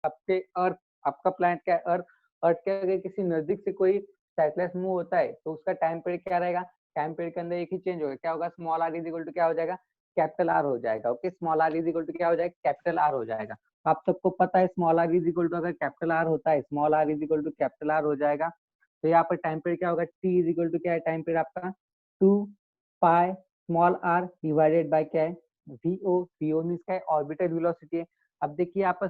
आपके अर्थ, आपका प्लैनेट क्या है अर्थ, अर्थ के अगर किसी नजदीक से कोई सैटेलाइट मूव होता है तो उसका टाइम पीरियड क्या रहेगा, टाइम पीरियड के अंदर एक ही चेंज होगा, क्या होगा, small R is equal to क्या हो जाएगा, कैपिटल आर हो जाएगा। Okay, small R is equal to क्या हो जाएगा, कैपिटल आर हो जाएगा। तो आप सबको पता है small R is equal to अगर कैपिटल आर होता है, small R is equal to capital R हो जाएगा। तो यहाँ पर टाइम पीरियड क्या होगा, टी इज इक्वल टू क्या है टाइम पीरियड आपका, 2 pi small R divided by क्या है, वीओ, वीओ मीन्स क्या है ऑर्बिटल वेलोसिटी है। अब देखिए यहाँ पर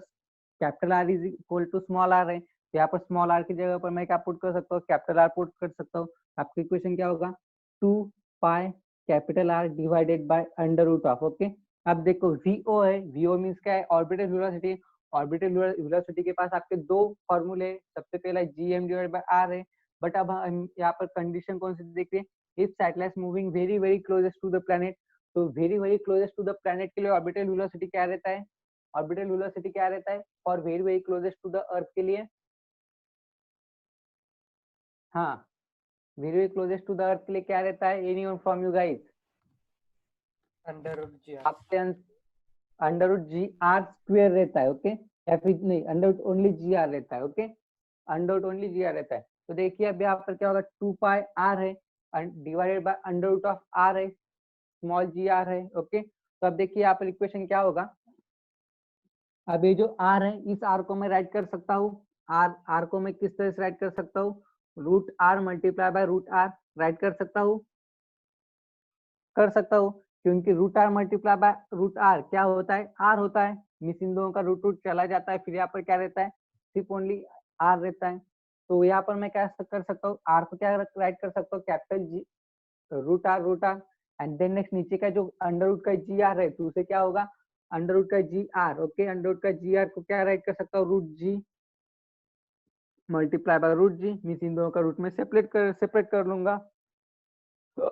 capital R is equal to small R है, तो यहाँ पर स्मॉल आर की जगह पर मैं क्या पुट कर सकता हूँ, कैपिटल आर पुट कर सकता हूँ। आपकी इक्वेशन क्या होगा, 2 pi capital R divided by under root of. Okay, अब देखो वीओ है, वीओ मीन्स क्या है ऑर्बिटल वेलोसिटी, ऑर्बिटल वेलोसिटी के पास आपके दो फॉर्मूले, सबसे पहला जीएम डिवाइडेड बाय आर है। बट अब हम यहाँ पर कंडीशन कौन सी देख रहे हैं, if satellite moving very very closest to the planet, तो very very closest to the planet के लिए ऑर्बिटल वेलोसिटी क्या रहता है, ऑर्बिटल वेलोसिटी क्या रहता है for very very closest to the earth के लिए, हाँ, very very closest to the earth के लिए क्या रहता है, any one from you guys, under root G R, आपके under root G R square रहता है। ओके, या फिर नहीं, under root only G R रहता है। Okay, under root only G R रहता है। तो देखिए अब यहाँ पर क्या होगा, 2 पाई आर है divided by under root of R है, स्मॉल जी आर है। ओके, तो अब देखिए यहाँ पर इक्वेशन क्या होगा, अब ये जो आर है इस आर को मैं राइट कर सकता हूँ, आर को मैं किस तरह से राइट कर सकता हूँ, root R multiply by root R write कर सकता हूँ, कर सकता हूँ, क्योंकि root R multiply by root R क्या होता है, आर होता है, मिस इन दोनों का रूट रूट चला जाता है, फिर यहाँ पर क्या रहता है, सिर्फ ओनली आर रहता है। तो यहाँ पर मैं क्या कर सकता हूँ, आर को क्या राइट कर सकता हूँ, capital G root R and then next नीचे का जो अंडर रूट का जी आर है तो उसे क्या होगा, अंडर रूट का G R. Okay, under root का जी आर को क्या राइट कर सकता हूँ, root G multiply by root G, means इन दोनों का रूट में सेपरेट कर लूंगा। तो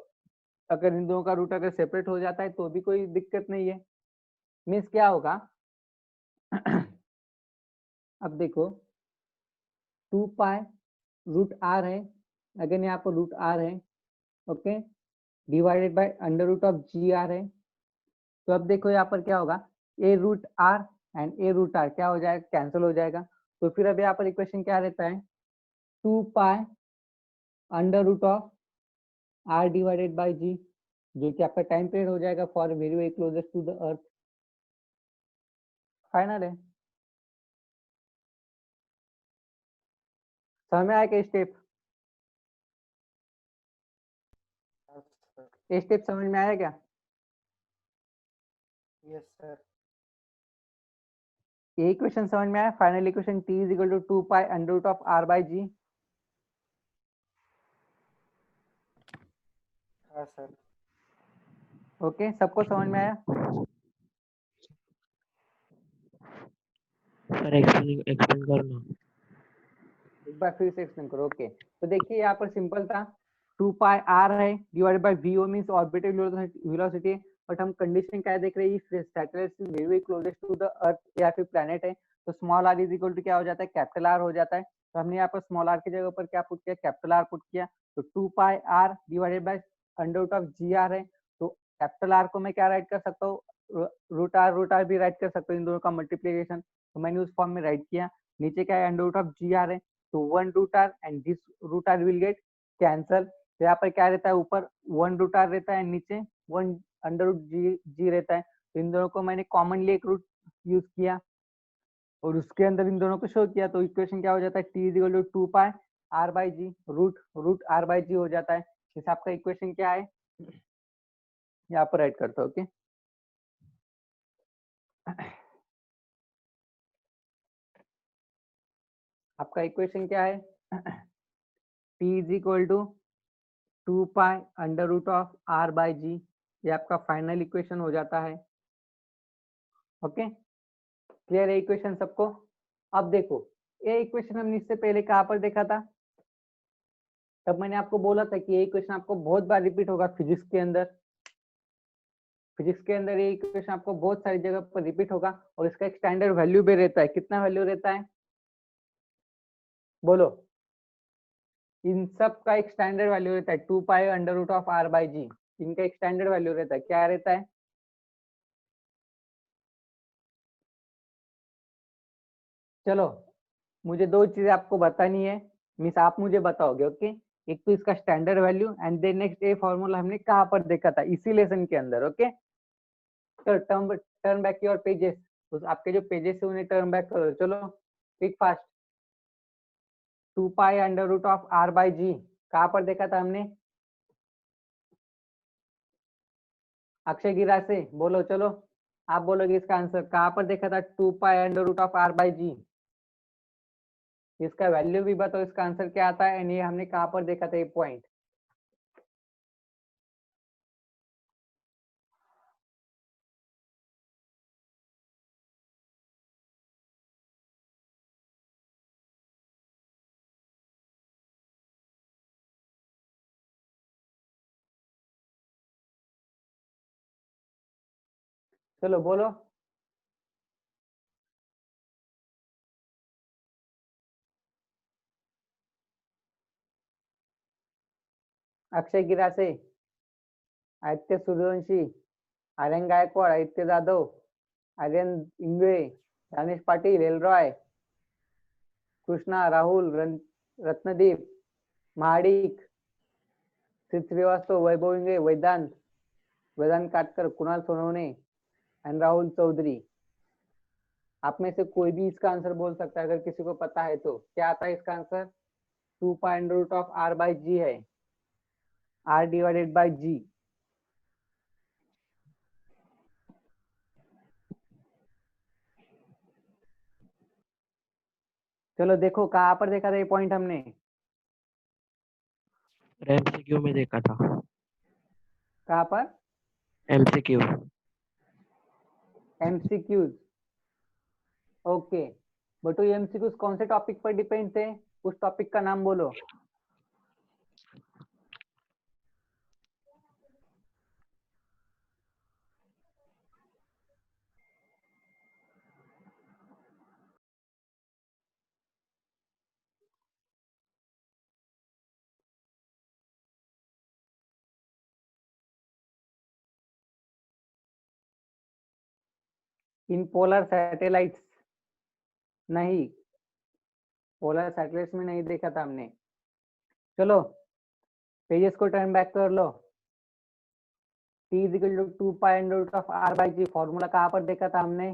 अगर इन दोनों का रूट अगर सेपरेट हो जाता है तो भी कोई दिक्कत नहीं है, मीन्स क्या होगा अब देखो 2 पाई रूट आर है, अगेन यहाँ पर रूट आर है, okay, divided by under root of G R है। तो अब देखो यहाँ पर क्या होगा, A root R and A root R क्या हो जाएगा, कैंसिल हो जाएगा। तो फिर अब यहाँ पर इक्वेशन क्या रहता है, 2 pi under root of R divided by G, जो कि आपका टाइम पीरियड हो जाएगा for very very closest to the earth, final है। समझ में आया क्या स्टेप, ये स्टेप समझ में आया क्या, यस सर, ये इक्वेशन समझ में आया, final equation T is equal to 2 pi under root of R by G. हाँ सर, ओके, सबको समझ में आया, सर एक्सप्लेन करना। एक बार फिर से एक्सप्लेन करो। ओके, तो देखिए यहाँ पर सिंपल था, 2 पाई आर है divided by VO means orbital velocity, but हम कंडीशन क्या देख रहे हैं, satellite is very very closest to the earth या फिर प्लेनेट है, तो small R is equal to क्या हो जाता है, कैपिटल आर हो जाता है। तो हमने यहाँ पर स्मॉल आर की जगह पर क्या पुट किया, कैपिटल आर पुट किया, तो 2 pi R divided by under root of G R है। तो कैपिटल आर को मैं क्या राइट कर सकता हूँ, रूट आर भी राइट कर सकता हूँ, इन दोनों का मल्टीप्लीकेशन, तो मैंने उस फॉर्म में राइट किया। नीचे क्या है, under root of G R है, तो 1 root R and this root R will get cancel. तो यहाँ पर क्या रहता है, ऊपर 1 रूट आर रहता है, नीचे 1 अंडर रूट जी रहता है, तो इन दोनों को मैंने कॉमनली एक रूट यूज किया और उसके अंदर इन दोनों को शो किया। तो इक्वेशन क्या हो जाता है, T is equal to 2 pi R by G, root root R by G हो जाता है। इस आपका इक्वेशन क्या है, यहाँ पर राइट करता हूँ। ओके, आपका इक्वेशन क्या है, T is equal to 2 pi under root of R by G, ये आपका फाइनल इक्वेशन हो जाता है। ओके, क्लियर है इक्वेशन सबको। अब देखो ये इक्वेशन हमने इससे पहले कहाँ पर देखा था, तब मैंने आपको बोला था कि ये इक्वेशन आपको बहुत बार रिपीट होगा फिजिक्स के अंदर, फिजिक्स के अंदर ये इक्वेशन आपको बहुत सारी जगह पर रिपीट होगा और इसका एक स्टैंडर्ड वैल्यू भी रहता है। कितना वैल्यू रहता है, बोलो, इन सब का एक स्टैंडर्ड वैल्यू रहता है, 2 pi under root of R by G, इनका एक स्टैंडर्ड वैल्यू रहता है, क्या रहता है, चलो मुझे दो चीजें आपको बतानी है, मीन्स आप मुझे बताओगे, ओके। एक तो इसका standard value and then next ये फॉर्मूला हमने कहाँ पर देखा था इसी लेसन के अंदर, ओके। तो टर्न बैक योर पेजेस, उस आपके जो पेजेस है उन्हें टर्न बैक करो। चलो quick fast. 2 pi under root of R by G कहाँ पर देखा था हमने? अक्षय गिरा से बोलो, चलो आप बोलोगे इसका आंसर कहाँ पर देखा था? 2 pi under root of R by G. इसका वैल्यू भी बताओ, इसका आंसर क्या आता है, एंड ये हमने कहाँ पर देखा था ये पॉइंट? चलो बोलो। अक्षय गिरा से, आदित्य सूर्यवंशी, आर्यन गायकवाड, आदित्य जाधव, आर्यन इंगळे, दानेश पाटील, एलरॉय, कृष्णा, राहुल, रत्नदीप, महाडिक, सिद्ध श्रीवास्तव, वैभव इंगळे, वेदांत काटकर, कुणाल सोनवणे एंड राहुल चौधरी। आप में से कोई भी इसका आंसर बोल सकता है अगर किसी को पता है तो। क्या आता है इसका answer? 2 pi under root of R by G है, आर डिवाइडेड बाई जी। चलो देखो कहाँ पर देखा था ये पॉइंट हमने? एमसीक्यू में देखा था। कहाँ पर? एमसीक्यू। MCQs, okay. बटू एमसीक्यूज कौन से टॉपिक पर डिपेंड थे? उस टॉपिक का नाम बोलो। इन पोलर सैटेलाइट्स, नहीं, पोलर सैटेलाइट्स में नहीं देखा था हमने। चलो पेजेस को टर्न बैक कर लो। T is equal to 2 pi under root of R by G, formula कहाँ पर देखा था हमने?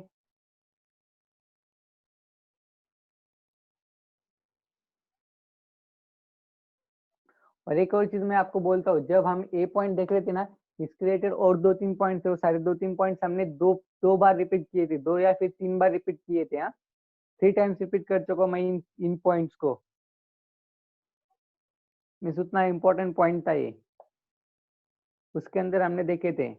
और एक और चीज मैं आपको बोलता हूँ, जब हम ए पॉइंट देख रहे थे ना, इसके रिलेटेड और 2-3 पॉइंट थे, वो सारे 2-3 पॉइंट हमने दो बार रिपीट किए थे, 2 या फिर 3 बार रिपीट किए थे। हाँ, 3 टाइम्स रिपीट कर चुका मैं इन पॉइंट्स को। मिस उतना इम्पोर्टेंट पॉइंट था ये, उसके अंदर हमने देखे थे।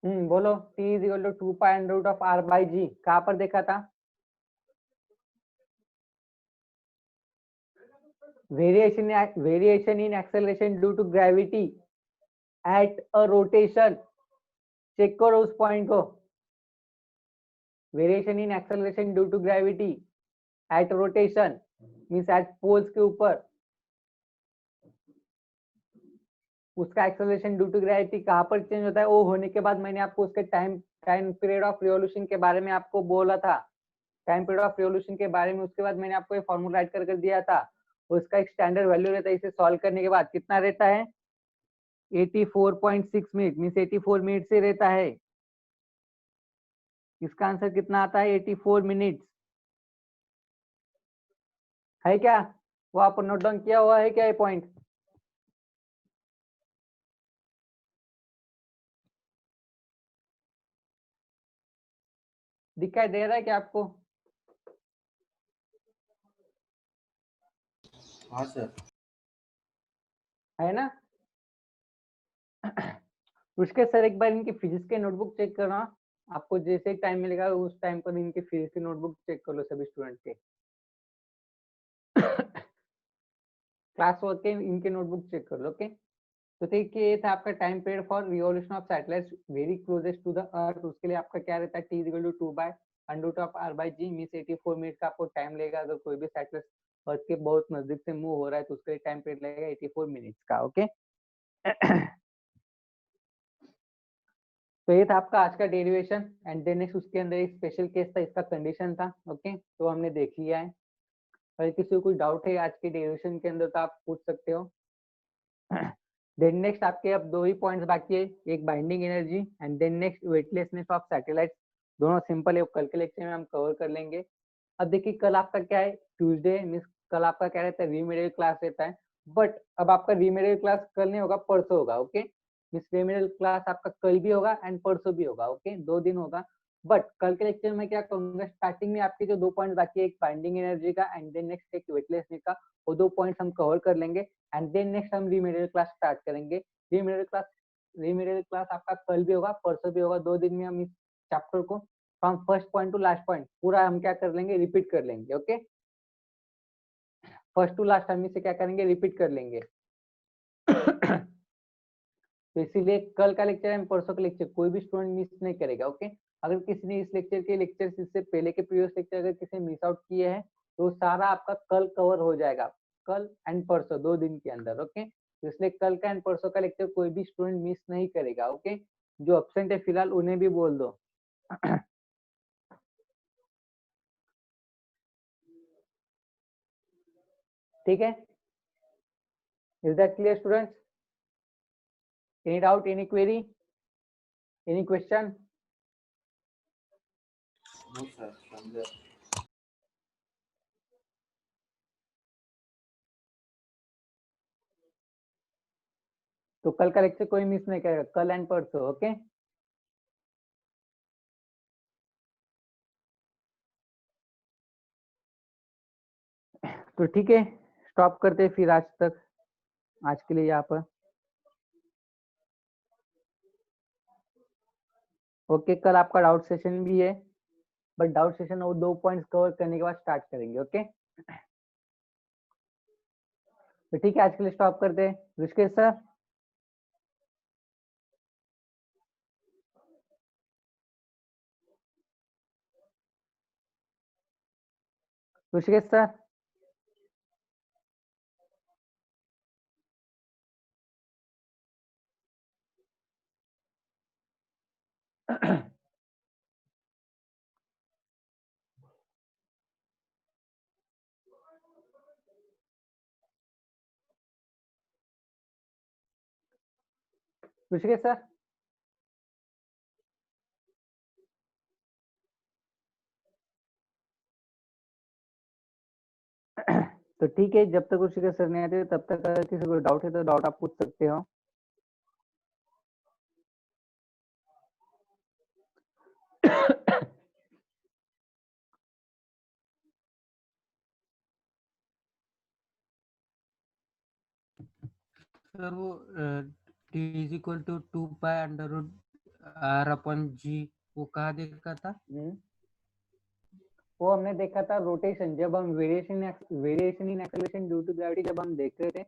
बोलो। T is equal to 2 pi under root of R by G कहाँ पर देखा था? Variation in acceleration due to gravity at a rotation, check करो उस पॉइंट को। Variation in acceleration due to gravity at rotation means at poles के ऊपर, उसका एक्सेलरेशन ड्यू टू ग्रेविटी कहाँ पर चेंज होता है? वो होने के बाद मैंने आपको उसके टाइम पीरियड ऑफ रिवोल्यूशन के बारे में आपको बोला था, टाइम पीरियड ऑफ रिवोल्यूशन के बारे में। उसके बाद मैंने आपको ये फॉर्मूला राइट कर दिया था, उसका एक स्टैंडर्ड वैल्यू रहता है। इसे सॉल्व करने के बाद कितना रहता है? 84.6 मिनट, मीन्स 84 मिनट से रहता है। इसका आंसर कितना आता है? 84 मिनट्स है क्या? वो आप नोट डाउन किया हुआ है क्या ये पॉइंट? दिखाई दे रहा है क्या आपको? हाँ सर। है ना? उसके सर एक बार इनकी फिजिक्स के नोटबुक चेक करना, आपको जैसे टाइम मिलेगा उस टाइम पर इनके फिजिक्स की नोटबुक चेक कर लो सभी स्टूडेंट के। क्लास वर्क के इनके नोटबुक चेक कर लो, ओके। तो देखिए ये था आपका time period for revolution of satellite very closest to the earth. उसके लिए आपका क्या रहता है? T = 2 by under root of R by G means 84 minute का आपको टाइम लेगा अगर कोई भी सैटेलाइट अर्थ के बहुत नजदीक से मूव हो रहा है तो उसके लिए टाइम पीरियड लगेगा 84 मिनट्स का। ओके तो ये था आपका आज का डेरिवेशन एंड देन नेक्स्ट उसके अंदर एक स्पेशल केस था, इसका कंडीशन था। ओके तो हमने देख लिया है। अगर किसी को कोई डाउट है आज के डेरिवेशन के अंदर तो आप पूछ सकते हो। देन नेक्स्ट आपके अब दो ही पॉइंट्स बाकी है, एक binding energy and then next weightlessness of satellite. दोनों सिंपल है, कल के लेक्चर में हम कवर कर लेंगे। अब देखिए कल आपका क्या है, ट्यूसडे मीन्स कल आपका क्या रहता है, रीमेडियल क्लास रहता है। बट अब आपका रीमेडियल क्लास कल नहीं होगा, परसों होगा। ओके मीन्स रीमेडियल क्लास आपका कल भी होगा एंड परसों भी होगा। ओके 2 दिन होगा। बट कल के लेक्चर में क्या करूंगा, स्टार्टिंग में आपके जो 2 पॉइंट बाकी है, एक बाइंडिंग एनर्जी का एंड देन नेक्स्ट एक वेटलेसनेस का, वो 2 पॉइंट्स हम कवर कर लेंगे एंड देन नेक्स्ट हम रीमेडियल क्लास स्टार्ट करेंगे। रीमेडियल क्लास आपका कल भी होगा, परसों भी होगा। 2 दिन में हम इस चैप्टर को from first point two last point पूरा हम क्या कर लेंगे, रिपीट कर लेंगे। ओके फर्स्ट टू लास्ट हम इसे क्या करेंगे, रिपीट कर लेंगे। तो इसीलिए कल का लेक्चर एंड परसों का लेक्चर कोई भी स्टूडेंट मिस नहीं करेगा। ओके अगर किसी ने इस लेक्चर के लेक्चर इससे पहले के प्रीवियस लेक्चर अगर किसी मिस आउट किए हैं तो सारा आपका कल कवर हो जाएगा, कल एंड परसों 2 दिन के अंदर। ओके तो इसलिए कल का एंड परसों का लेक्चर कोई भी स्टूडेंट मिस नहीं करेगा। ओके जो एब्सेंट है फिलहाल उन्हें भी बोल दो। ठीक है, is that clear students? Any doubt, any query, any question? No, sir. From the तो कल का लेक्चर कोई मिस नहीं करेगा, कल एंड परसों। ओके तो ठीक है, स्टॉप करते हैं फिर आज तक, आज के लिए यहाँ पर। ओके कल आपका डाउट सेशन भी है, बट डाउट सेशन वो 2 पॉइंट्स कवर करने के बाद स्टार्ट करेंगे। ओके तो ठीक है, आज के लिए स्टॉप करते हैं। Rishikesh sir, Rishikesh sir, Rishikesh sir, तो ठीक है, जब तक ऋषिकेश सर नहीं आते तब तक अगर किसी को डाउट है तो डाउट आप पूछ सकते हो। सर वो t is equal to 2 pi under root r/g वो कहाँ देखा था? वो हमने देखा था रोटेशन, जब हम variation in acceleration due to gravity जब हम देख रहे थे,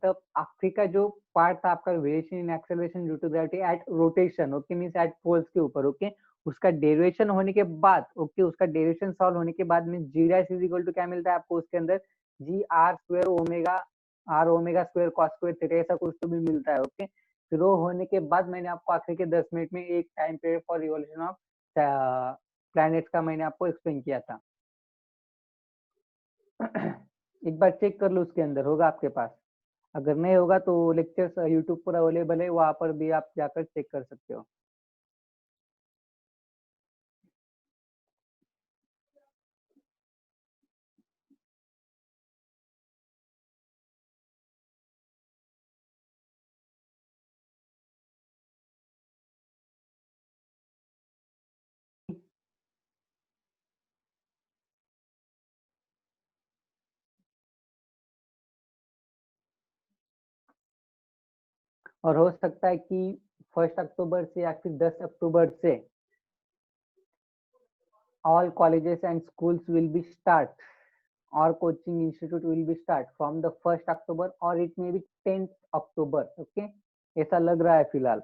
तब आखिरी का जो पार्ट था आपका variation in acceleration due to gravity at rotation. Okay means at poles के ऊपर। ओके उसका डेरिवेशन होने के बाद, ओके उसका डेरिवेशन सॉल्व होने के बाद में G dash is equal to क्या मिलता है आपको उसके अंदर, G R square omega, R omega square cos square theta, ऐसा कुछ तो भी मिलता है। ओके फिर वो होने के बाद मैंने आपको आखिरी के 10 मिनट में एक time period for revolution of planets का मैंने आपको एक्सप्लेन किया था। एक बार चेक कर लो, उसके अंदर होगा आपके पास। अगर नहीं होगा तो लेक्चर्स यूट्यूब पर अवेलेबल है, वहां पर भी आप जाकर चेक कर सकते हो। और हो सकता है कि 1 अक्टूबर से या फिर 10 अक्टूबर से all colleges and schools will be start or coaching institute will be start from the 1st October or it may be 10th October। Okay ऐसा लग रहा है फिलहाल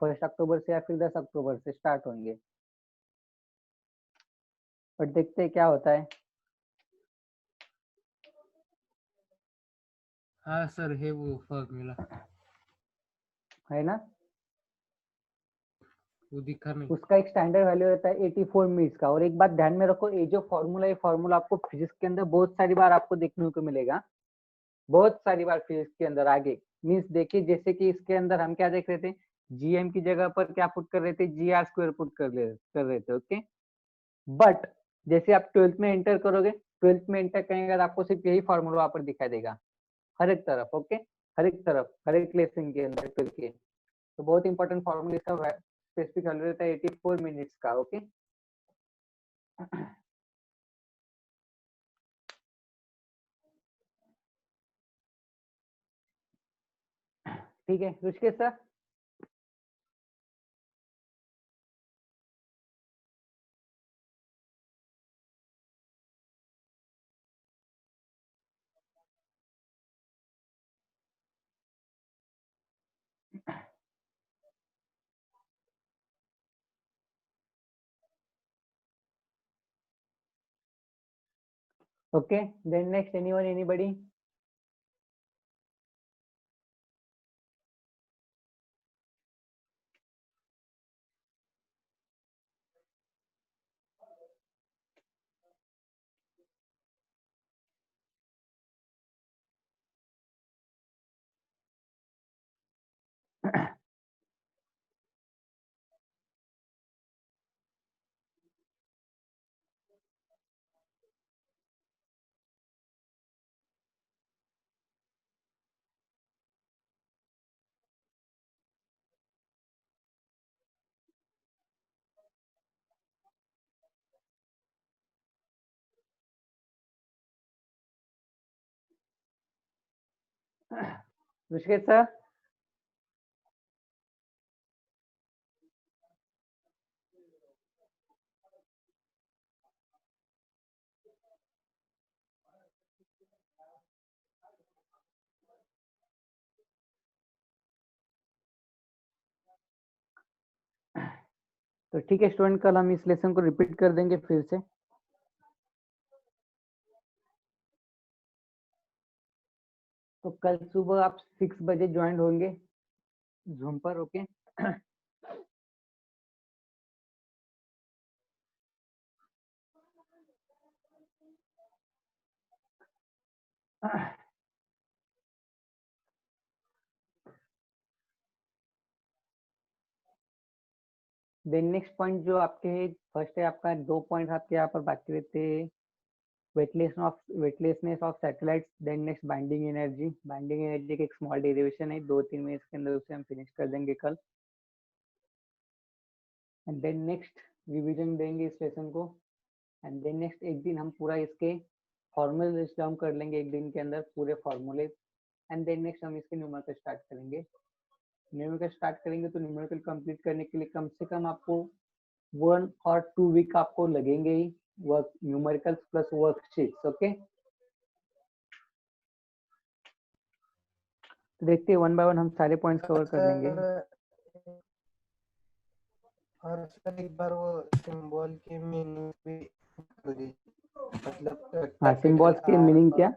1 अक्टूबर से या फिर 10 अक्टूबर से स्टार्ट होंगे, बट देखते हैं क्या होता है। हाँ सर है वो फॉर्मूला, है ना। वो दिखा नहीं। उसका एक स्टैंडर्ड वैल्यू रहता है 84 मिनट्स का। और एक बात ध्यान में रखो, ये जो फॉर्मूला, ये फॉर्मूला आपको फिजिक्स के अंदर बहुत सारी बार आपको देखने को मिलेगा, बहुत सारी बार फिजिक्स के अंदर आगे। मीन्स देखिए, जैसे कि इसके अंदर हम क्या देख रहे थे, जीएम की जगह पर क्या पुट कर रहे थे, जी आर स्क्वायर पुट कर रहे थे। ओके, बट जैसे आप 12th में एंटर करोगे, 12th में एंटर करेंगे तो आपको सिर्फ यही फॉर्मूला वहां पर दिखाई देगा, हर एक तरफ। ओके, हर एक तरफ, हर एक लेसन के अंदर 12 के। तो बहुत इंपॉर्टेंट फॉर्मूला इसका, स्पेसिफिक वैल्यू रहता है 84 मिनट्स का। ओके, ठीक है Rishikesh sir. Okay, then next, anyone, anybody? Rishikesh sir. तो ठीक है स्टूडेंट, कल हम इस लेसन को रिपीट कर देंगे फिर से। तो कल सुबह आप 6 बजे ज्वाइन होंगे जूम पर। ओके, देन नेक्स्ट पॉइंट जो आपके फर्स्ट है, आपका 2 पॉइंट आपके यहाँ पर बाकी रहते हैं। Weightlessness of satellites, then next binding energy. Binding energy की एक स्मॉल डेरिवेशन है, 2-3 मिनट्स के अंदर उसे हम फिनिश कर देंगे कल। एंड देन नेक्स्ट रिवीजन देंगे इस लेसन को। एंड देन नेक्स्ट एक दिन हम पूरा इसके फॉर्मूले लिस्ट डाउन कर लेंगे, एक दिन के अंदर पूरे फॉर्मूले। एंड देन नेक्स्ट हम इसके न्यूमेरिकल स्टार्ट करेंगे। न्यूमेरिकल स्टार्ट करेंगे तो न्यूमेरिकल कंप्लीट करने के लिए कम से कम आपको 1 और 2 वीक आपको लगेंगे ही, work numericals plus worksheets. Okay, तो देखते हैं 1 बाय 1 हम सारे पॉइंट्स कवर कर लेंगे। और सर एक बार वो सिंबल के मीनिंग भी कर दीजिए, मतलब हाँ, सिंबल्स के मीनिंग क्या?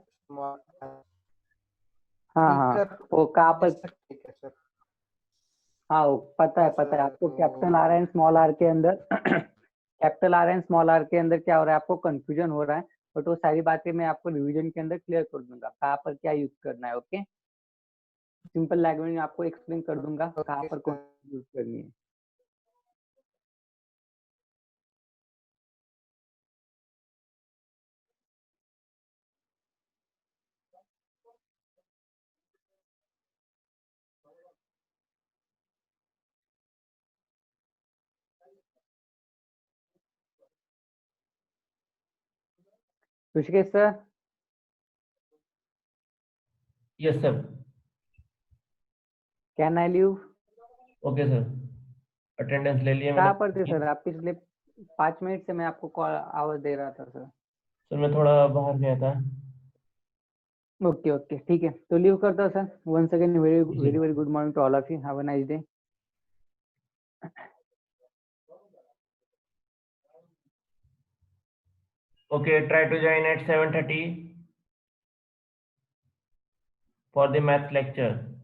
हाँ हाँ, वो कहाँ पर? सर हाँ वो पता है, पता है आपको। Capital R and small R के अंदर capital R and small R के अंदर क्या हो रहा है, आपको कंफ्यूजन हो रहा है, बट वो सारी बातें मैं आपको रिवीजन के अंदर क्लियर कर दूंगा, कहाँ पर क्या यूज करना है। ओके, सिंपल लैंग्वेज में आपको एक्सप्लेन कर दूंगा कहाँ पर कौन यूज करनी है। Rishikesh sir. Yes sir. Can I leave? Okay sir, attendance ले लिया कहाँ मैंने। पर थे सर आप? पिछले 5 मिनट से मैं आपको कॉल आवाज दे रहा था सर। सर मैं थोड़ा बाहर गया था। ओके ओके, ठीक है, तो लीव करता हूँ सर। वंस अगेन वेरी जी। Very very good morning to all of you, have a nice day. Okay, try to join at 7:30 for the math lecture.